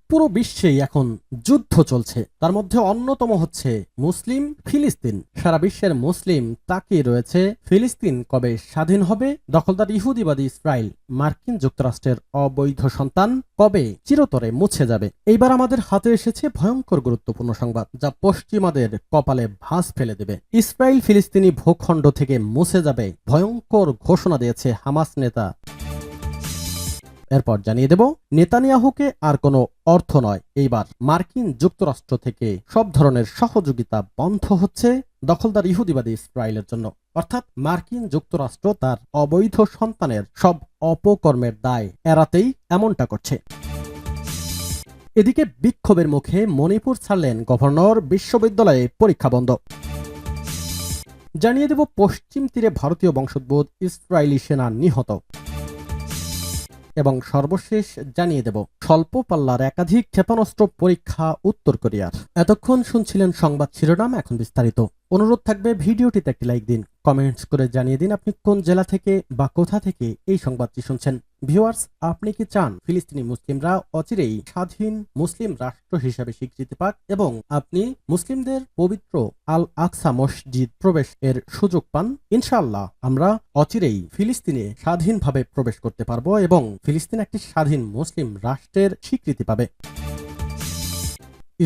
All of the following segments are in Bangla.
পুরো বিশ্বেই এখন যুদ্ধ চলছে, তার মধ্যে অন্যতম হচ্ছে মুসলিম ফিলিস্তিন। সারা বিশ্বের মুসলিম তাকিয়ে রয়েছে ফিলিস্তিন কবে স্বাধীন হবে, দখলদার ইহুদিবাদী ইসরায়েল মার্কিন যুক্তরাষ্ট্রের অবৈধ সন্তান কবে চিরতরে মুছে যাবে। এইবার আমাদের হাতে এসেছে ভয়ঙ্কর গুরুত্বপূর্ণ সংবাদ, যা পশ্চিমাদের কপালে ভাঁজ ফেলে দেবে। ইসরায়েল ফিলিস্তিনি ভূখণ্ড থেকে মুছে যাবে ভয়ঙ্কর ঘোষণা দিয়েছে হামাস নেতা। এরপর জানিয়ে দেব, নেতানিয়াহুকে আর কোনো অর্থ নয়, এইবার মার্কিন যুক্তরাষ্ট্র থেকে সব ধরনের সহযোগিতা বন্ধ হচ্ছে দখলদার ইহুদিবাদী ইসরায়েলের জন্য। অর্থাৎ মার্কিন যুক্তরাষ্ট্র তার অবৈধ সন্তানের সব অপকর্মের দায় এড়াতেই এমনটা করছে। এদিকে বিক্ষোভের মুখে মণিপুর ছাড়লেন গভর্নর, বিশ্ববিদ্যালয়ে পরীক্ষা বন্ধ। জানিয়ে দেব, পশ্চিম তীরে ভারতীয় বংশোদ্ভূত ইসরায়েলি সেনা নিহত। এবং সর্বশেষ জানিয়ে দেব, স্বল্প পাল্লার একাধিক ক্ষেপণাস্ত্র পরীক্ষা উত্তর কোরিয়ার। এতক্ষণ শুনছিলেন সংবাদ শিরোনাম, এখন বিস্তারিত। অনুরোধ থাকবে ভিডিওটিতে একটি লাইক দিন, কমেন্টস করে জানিয়ে দিন আপনি কোন জেলা থেকে বা কোথা থেকে এই সংবাদটি শুনছেন। ভিউয়ার্স, আপনি কি চান ফিলিস্তিনি মুসলিমরা অচিরেই স্বাধীন মুসলিম রাষ্ট্র হিসেবে স্বীকৃতি পাক এবং আপনি মুসলিমদের পবিত্র আল আকসা মসজিদ প্রবেশ এর সুযোগ পান? ইনশাআল্লাহ আমরা অচিরেই ফিলিস্তিনে স্বাধীনভাবে প্রবেশ করতে পারবো এবং ফিলিস্তিন একটি স্বাধীন মুসলিম রাষ্ট্রের স্বীকৃতি পাবে।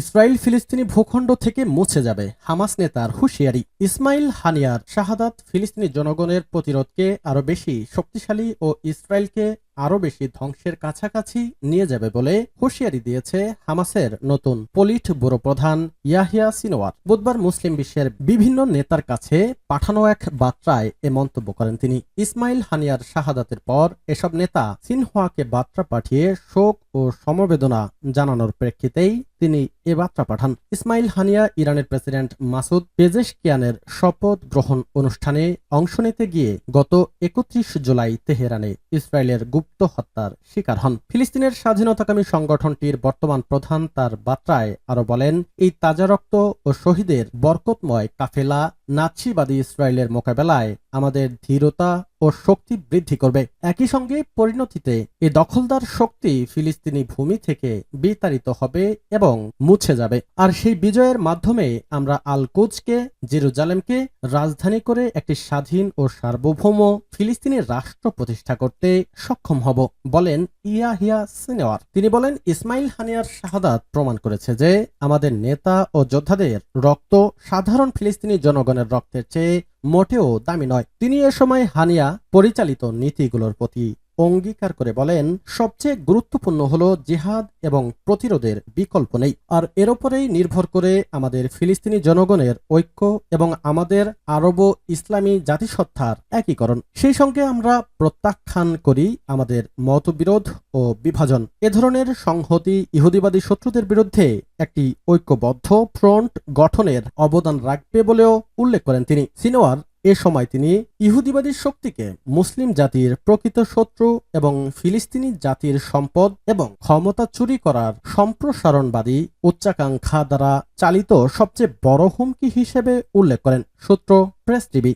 ইসরায়েল ফিলিস্তিনি ভূখণ্ড থেকে মুছে যাবে, হামাস নেতার হুঁশিয়ারি। ইসমাইল হানিয়ার শাহাদাত ফিলিস্তিনি জনগণের প্রতিরোধকে আরো বেশি শক্তিশালী ও ইসরায়েলকে আরো বেশি ধ্বংসের কাছাকাছি নিয়ে যাবে বলে হুঁশিয়ারি দিয়েছে হামাসের নতুন পলিট ব্যুরো প্রধান ইয়াহিয়া সিনওয়ার। বুধবার মুসলিম বিশ্বের বিভিন্ন নেতার কাছে পাঠানো এক বার্তায় এ মন্তব্য করেন তিনি। ইসমাইল হানিয়ার শাহাদাতের পর এসব নেতা সিনহুয়াকে বার্তা পাঠিয়ে শোক ও সমবেদনা জানানোর প্রেক্ষিতেই তিনি এ বার্তা পাঠান। ইসমাইল হানিয়া ইরানের প্রেসিডেন্ট মাসুদ পেজেশকিয়ানের শপথ গ্রহণ অনুষ্ঠানে অংশ নিতে গিয়ে গত 31 জুলাই তেহরানে ইসরায়েলের গুপ্ত হত্যার শিকার হন। ফিলিস্তিনের স্বাধীনতাকামী সংগঠনটির বর্তমান প্রধান তার বার্তায় আরো বলেন, এই তাজা রক্ত ও শহীদের বরকতময় কাফেলা নাৎসিবাদী ইসরায়েলের মোকাবেলায় আমাদের ধীরতা ও শক্তি বৃদ্ধি করবে। একই সঙ্গে পরিণতিতে এ দখলদার শক্তি ফিলিস্তিনি ভূমি থেকে বিতাড়িত হবে এবং মুছে যাবে। আর সেই বিজয়ের মাধ্যমে আমরা আল কুদসকে, জেরুজালেমকে রাজধানী করে একটি স্বাধীন ও সার্বভৌম ফিলিস্তিনি রাষ্ট্র প্রতিষ্ঠা করতে সক্ষম হব, বলেন ইয়াহিয়া সিনওয়ার। তিনি বলেন, ইসমাইল হানিয়ার শাহাদাত প্রমাণ করেছে যে আমাদের নেতা ও যোদ্ধাদের রক্ত সাধারণ ফিলিস্তিনি জনগণের রক্তের চেয়ে মোটেও দামি নয়। তিনি এ সময় হানিয়া পরিচালিত নীতিগুলোর প্রতি অঙ্গীকার করে বলেন, সবচেয়ে গুরুত্বপূর্ণ হলো জিহাদ এবং প্রতিরোধের বিকল্প নেই, আর এর উপরেই নির্ভর করে আমাদের ফিলিস্তিনি জনগণের ঐক্য এবং আমাদের আরব ইসলামী জাতিসত্তার একীকরণ। সেই সঙ্গে আমরা প্রত্যাখ্যান করি আমাদের মতবিরোধ ও বিভাজন। এ ধরনের সংহতি ইহুদিবাদী শত্রুদের বিরুদ্ধে একটি ঐক্যবদ্ধ ফ্রন্ট গঠনের অবদান রাখবে বলেও উল্লেখ করেন তিনি। সিনওয়ার এ সময় তিনি ইহুদিবাদী শক্তিকে মুসলিম জাতির প্রকৃত শত্রু এবং ফিলিস্তিনি জাতির সম্পদ এবং ক্ষমতা চুরি করার সম্প্রসারণবাদী উচ্চাকাঙ্ক্ষা দ্বারা চালিত সবচেয়ে বড় হুমকি হিসেবে উল্লেখ করেন। সূত্র প্রেস টিভি।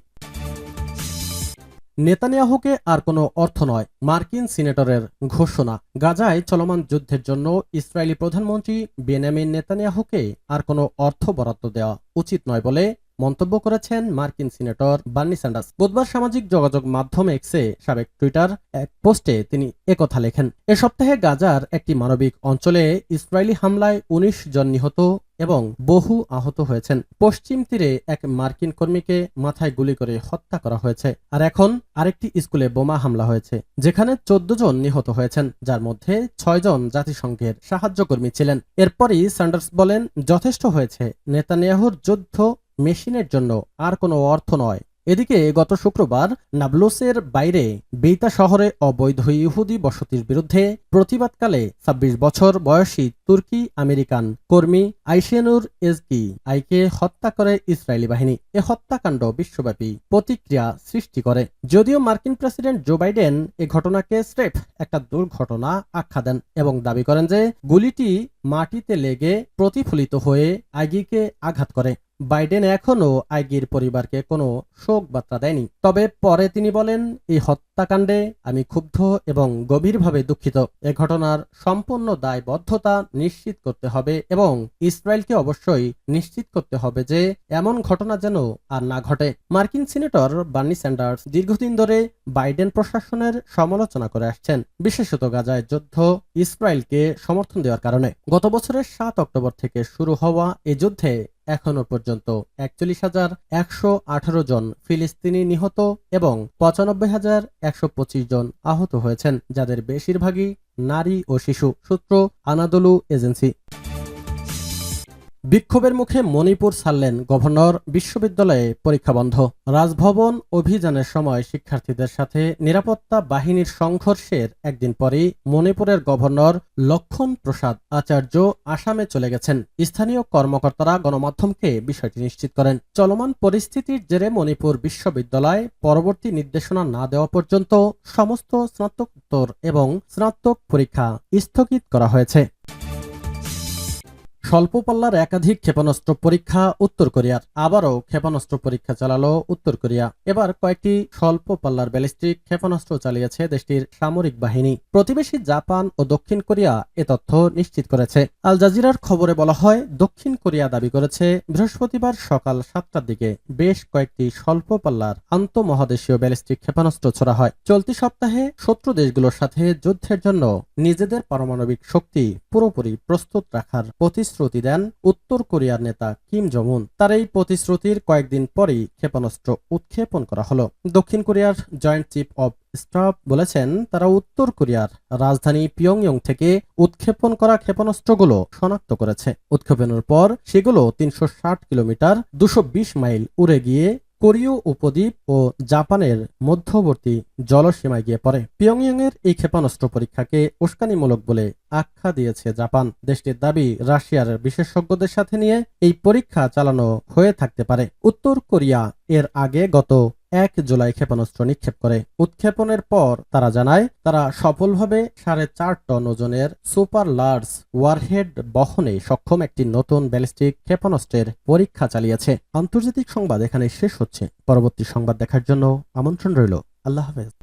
নেতানিয়াহুকে আর কোনো অর্থ নয়, মার্কিন সিনেটরের ঘোষণা। গাজায় চলমান যুদ্ধের জন্য ইসরায়েলি প্রধানমন্ত্রী বেনিয়ামিন নেতানিয়াহুকে আর কোনো অর্থ বরাদ্দ দেওয়া উচিত নয় বলে মন্তব্য করেছেন মার্কিন সিনেটর বার্নি স্যান্ডার্স। বুধবার সামাজিক যোগাযোগ মাধ্যম এক্সে, সাবেক টুইটার এক পোস্টে তিনি একথা লেখেন। এ সপ্তাহে গাজার একটি মানবিক অঞ্চলে ইসরায়েলি হামলায় 19 জন নিহত এবং বহু আহত হয়েছেন। পশ্চিম তীরে এক মার্কিন কর্মীকে মাথায় গুলি করে হত্যা করা হয়েছে। আর এখন আরেকটি স্কুলে বোমা হামলা হয়েছে, যেখানে 14 জন নিহত হয়েছেন, যার মধ্যে 6 জন জাতিসংঘের সাহায্যকর্মী ছিলেন। এরপরই স্যান্ডার্স বলেন, যথেষ্ট হয়েছে, নেতানিয়াহুর যুদ্ধ মেশিনের জন্য আর কোনো অর্থ নয়। এদিকে গত শুক্রবার নাবলুসের বাইরে বেইতা শহরে অবৈধ ইহুদি বসতির বিরুদ্ধে প্রতিবাদকালে 26 বছর বয়সী তুর্কি আমেরিকান কর্মী আইশেনুর এজকি আইকে হত্যা করে ইসরায়েলি বাহিনী। এ হত্যাকাণ্ড বিশ্বব্যাপী প্রতিক্রিয়া সৃষ্টি করে। যদিও মার্কিন প্রেসিডেন্ট জো বাইডেন এ ঘটনাকে স্রেফ একটা দুর্ঘটনা আখ্যা দেন এবং দাবি করেন যে গুলিটি মাটিতে লেগে প্রতিফলিত হয়ে আইগিকে আঘাত করে। বাইডেন এখনও আইগির পরিবারকে কোনো শোক বার্তা দেয়নি। তবে পরে তিনি বলেন, এই হত্যা হত্যাকাণ্ডে আমি ক্ষুব্ধ এবং গভীরভাবে দুঃখিত। এ ঘটনার সম্পূর্ণ দায়বদ্ধতা নিশ্চিত করতে হবে এবং ইসরায়েলকে অবশ্যই নিশ্চিত করতে হবে যে এমন ঘটনা যেন আর না ঘটে। মার্কিন সিনেটর বার্নি স্যান্ডার্স দীর্ঘদিন ধরে বাইডেন প্রশাসনের সমালোচনা করে আসছেন, বিশেষত গাজায় যুদ্ধ ইসরায়েলকে সমর্থন দেওয়ার কারণে। গত বছরের ৭ অক্টোবর থেকে শুরু হওয়া এ যুদ্ধে এখনো পর্যন্ত ৪১,১১৮ জন ফিলিস্তিনি নিহত এবং ৯৫,১২৫ জন আহত হয়েছেন, যাদের বেশিরভাগই নারী ও শিশু। সূত্র আনাদোলু এজেন্সি। বিক্ষোভের মুখে মণিপুর ছাড়লেন গভর্নর, বিশ্ববিদ্যালয়ে পরীক্ষা বন্ধ। রাজভবন অভিযানের সময় শিক্ষার্থীদের সাথে নিরাপত্তা বাহিনীর সংঘর্ষের একদিন পরেই মণিপুরের গভর্নর লক্ষণ প্রসাদ আচার্য আসামে চলে গেছেন। স্থানীয় কর্মকর্তারা গণমাধ্যমকে বিষয়টি নিশ্চিত করেন। চলমান পরিস্থিতির জেরে মণিপুর বিশ্ববিদ্যালয় পরবর্তী নির্দেশনা না দেওয়া পর্যন্ত সমস্ত স্নাতকোত্তর এবং স্নাতক পরীক্ষা স্থগিত করা হয়েছে। স্বল্প পাল্লার একাধিক ক্ষেপণাস্ত্র পরীক্ষা উত্তর কোরিয়ার। আবারও ক্ষেপণাস্ত্র পরীক্ষা চালালো উত্তর কোরিয়া। এবার কয়েকটি স্বল্প পাল্লার ব্যালিস্টিক ক্ষেপণাস্ত্র চালিয়েছে দেশটির সামরিক বাহিনী। প্রতিবেশী জাপান ও দক্ষিণ কোরিয়া এ তথ্য নিশ্চিত করেছে। আল জাজিরার খবরে বলা হয়, দক্ষিণ কোরিয়া দাবি করেছে বৃহস্পতিবার সকাল ৭টার দিকে বেশ কয়েকটি স্বল্প পাল্লার আন্তঃমহাদেশীয় ব্যালিস্টিক ক্ষেপণাস্ত্র ছোড়া হয়। চলতি সপ্তাহে শত্রু দেশগুলোর সাথে যুদ্ধের জন্য নিজেদের পারমাণবিক শক্তি পুরোপুরি প্রস্তুত রাখার প্রতিশ্রুতি দেন উত্তর কোরিয়ার নেতা কিম জং উন। তার এই প্রতিশ্রুতির কয়েকদিন পরেই ক্ষেপণাস্ত্র উৎক্ষেপণ করা হলো। দক্ষিণ কোরিয়ার জয়েন্ট চিফ অব স্টাফ বলেছেন, তারা উত্তর কোরিয়ার রাজধানী পিয়ংইয়ং থেকে উৎক্ষেপণ করা ক্ষেপণাস্ত্রগুলো শনাক্ত করেছে। উৎক্ষেপণের পর সেগুলো ৩৬০ কিলোমিটার ২২০ মাইল উড়ে গিয়ে কোরীয় উপদ্বীপ ও জাপানের মধ্যবর্তী জলসীমায় গিয়ে পড়ে। পিয়ংইয়ং এর এই ক্ষেপণাস্ত্র পরীক্ষাকে উস্কানিমূলক বলে আখ্যা দিয়েছে জাপান। দেশটির দাবি, রাশিয়ার বিশেষজ্ঞদের সাথে নিয়ে এই পরীক্ষা চালানো হয়ে থাকতে পারে। উত্তর কোরিয়া এর আগে গত ১ জুলাই ক্ষেপণাস্ত্র নিক্ষেপ করে। উৎক্ষেপণের পর তারা জানায়, তারা সফলভাবে ৪.৫ টন ওজনের সুপার লার্জ ওয়ারহেড বহনে সক্ষম একটি নতুন ব্যালিস্টিক ক্ষেপণাস্ত্রের পরীক্ষা চালিয়েছে। আন্তর্জাতিক সংবাদ এখানে শেষ হচ্ছে। পরবর্তী সংবাদ দেখার জন্য আমন্ত্রণ রইল। আল্লাহ হাফেজ।